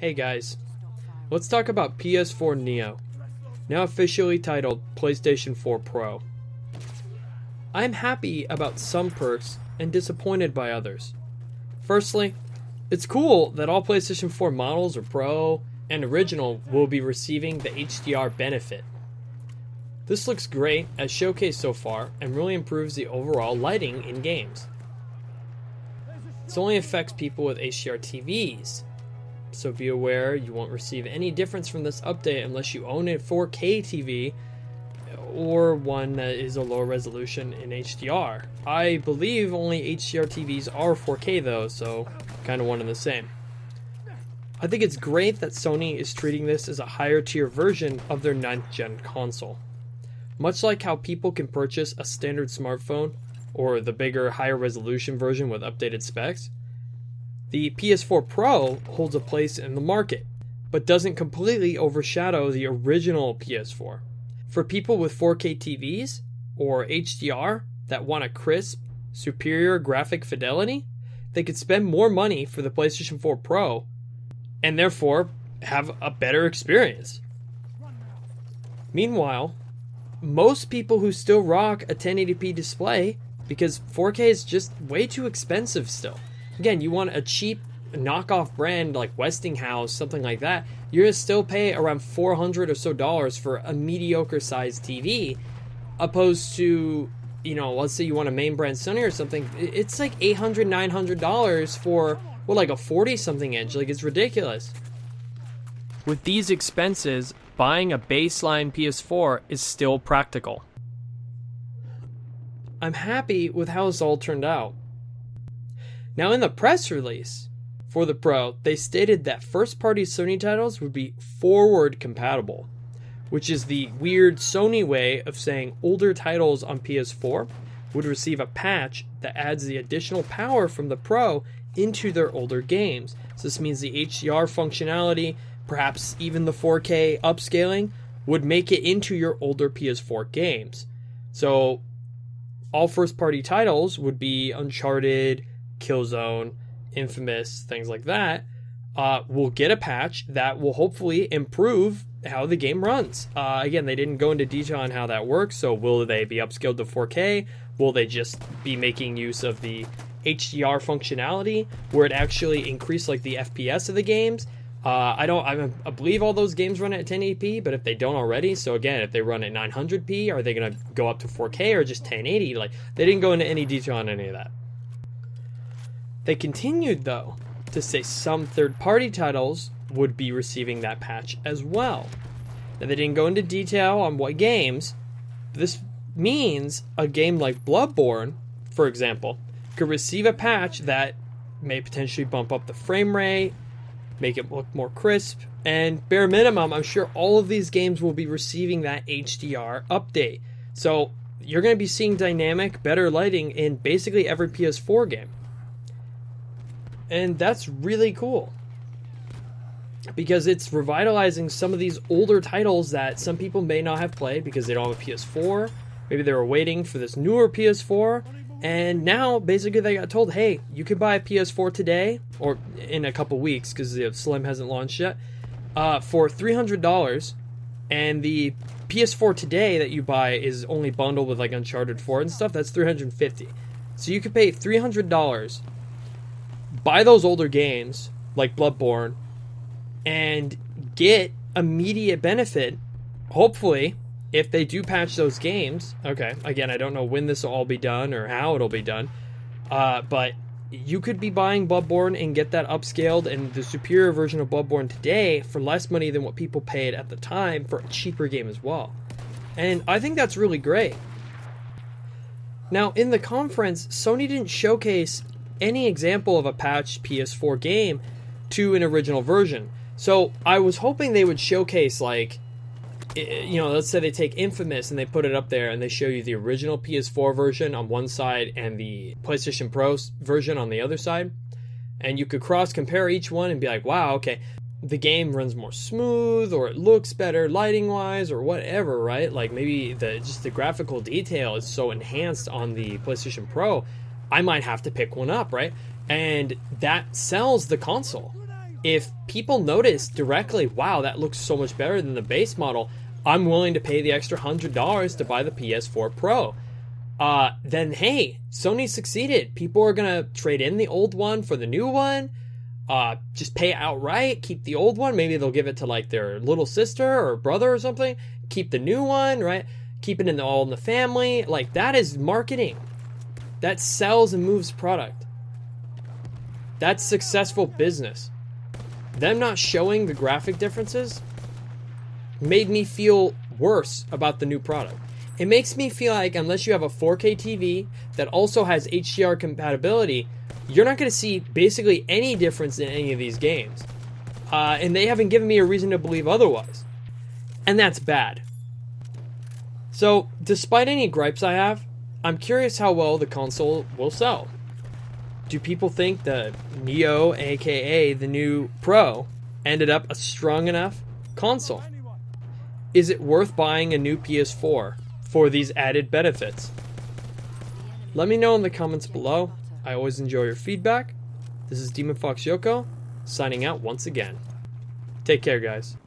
Hey guys, let's talk about PS4 Neo, now officially titled PlayStation 4 Pro. I'm happy about some perks and disappointed by others. Firstly, it's cool that all PlayStation 4 models or Pro and Original will be receiving the HDR benefit. This looks great as showcased so far and really improves the overall lighting in games. This only affects people with HDR TVs, so be aware you won't receive any difference from this update unless you own a 4K TV or one that is a lower resolution in HDR. I believe only HDR TVs are 4K though, so kind of one and the same. I think it's great that Sony is treating this as a higher tier version of their 9th gen console. Much like how people can purchase a standard smartphone or the bigger, higher resolution version with updated specs, the PS4 Pro holds a place in the market, but doesn't completely overshadow the original PS4. For people with 4K TVs or HDR that want a crisp, superior graphic fidelity, they could spend more money for the PlayStation 4 Pro and therefore have a better experience. Meanwhile, most people who still rock a 1080p display because 4K is just way too expensive still. Again, you want a cheap knockoff brand like Westinghouse, something like that, you're gonna still pay around $400 or so for a mediocre sized TV, opposed to, let's say you want a main brand Sony or something, it's like $800, $900 for, like a 40 something inch. Like, it's ridiculous. With these expenses, buying a baseline PS4 is still practical. I'm happy with how this all turned out. Now, in the press release for the Pro, they stated that first-party Sony titles would be forward compatible, which is the weird Sony way of saying older titles on PS4 would receive a patch that adds the additional power from the Pro into their older games. So this means the HDR functionality, perhaps even the 4K upscaling, would make it into your older PS4 games. So all first-party titles would be Uncharted, Killzone, Infamous, things like that, will get a patch that will hopefully improve how the game runs. Again, they didn't go into detail on how that works, so will they be upscaled to 4K? Will they just be making use of the HDR functionality where it actually increased like the FPS of the games? I believe all those games run at 1080p, but if they don't already, so again, if they run at 900p, are they going to go up to 4K or just 1080? Like, they didn't go into any detail on any of that. They continued, though, to say some third-party titles would be receiving that patch as well. Now, they didn't go into detail on what games. This means a game like Bloodborne, for example, could receive a patch that may potentially bump up the frame rate, make it look more crisp, and bare minimum, I'm sure all of these games will be receiving that HDR update. So you're going to be seeing dynamic, better lighting in basically every PS4 game. And that's really cool, because it's revitalizing some of these older titles that some people may not have played because they don't have a PS4. Maybe they were waiting for this newer PS4, and now basically they got told, hey, you can buy a PS4 today, or in a couple weeks because the Slim hasn't launched yet, for $300, and the PS4 today that you buy is only bundled with like Uncharted 4 and stuff. That's $350. So you could pay $300, buy those older games like Bloodborne, and get immediate benefit, hopefully, if they do patch those games. Okay, again, I don't know when this will all be done or how it'll be done, but you could be buying Bloodborne and get that upscaled and the superior version of Bloodborne today for less money than what people paid at the time for a cheaper game as well. And I think that's really great. Now, in the conference, Sony didn't showcase any example of a patched PS4 game to an original version. So I was hoping they would showcase, like, let's say they take Infamous and they put it up there and they show you the original PS4 version on one side and the PlayStation Pro version on the other side. And you could cross-compare each one and be like, wow, okay, the game runs more smooth, or it looks better lighting-wise, or whatever, right? Like, maybe the graphical detail is so enhanced on the PlayStation Pro, I might have to pick one up, right? And that sells the console. if people notice directly, wow, that looks so much better than the base model, I'm willing to pay the extra $100 to buy the PS4 Pro. Then hey, Sony succeeded. People are gonna trade in the old one for the new one. Just pay it outright, keep the old one. Maybe they'll give it to like their little sister or brother or something. Keep the new one, right? Keep it all in the family. Like, that is marketing. That sells and moves product. That's successful business. Them not showing the graphic differences made me feel worse about the new product. It makes me feel like unless you have a 4K TV that also has HDR compatibility, you're not going to see basically any difference in any of these games. And they haven't given me a reason to believe otherwise. And that's bad. So, despite any gripes I have, I'm curious how well the console will sell. Do people think the Neo, aka the new Pro, ended up a strong enough console? Is it worth buying a new PS4 for these added benefits? Let me know in the comments below. I always enjoy your feedback. This is Demon Fox Yoko, signing out once again. Take care, guys.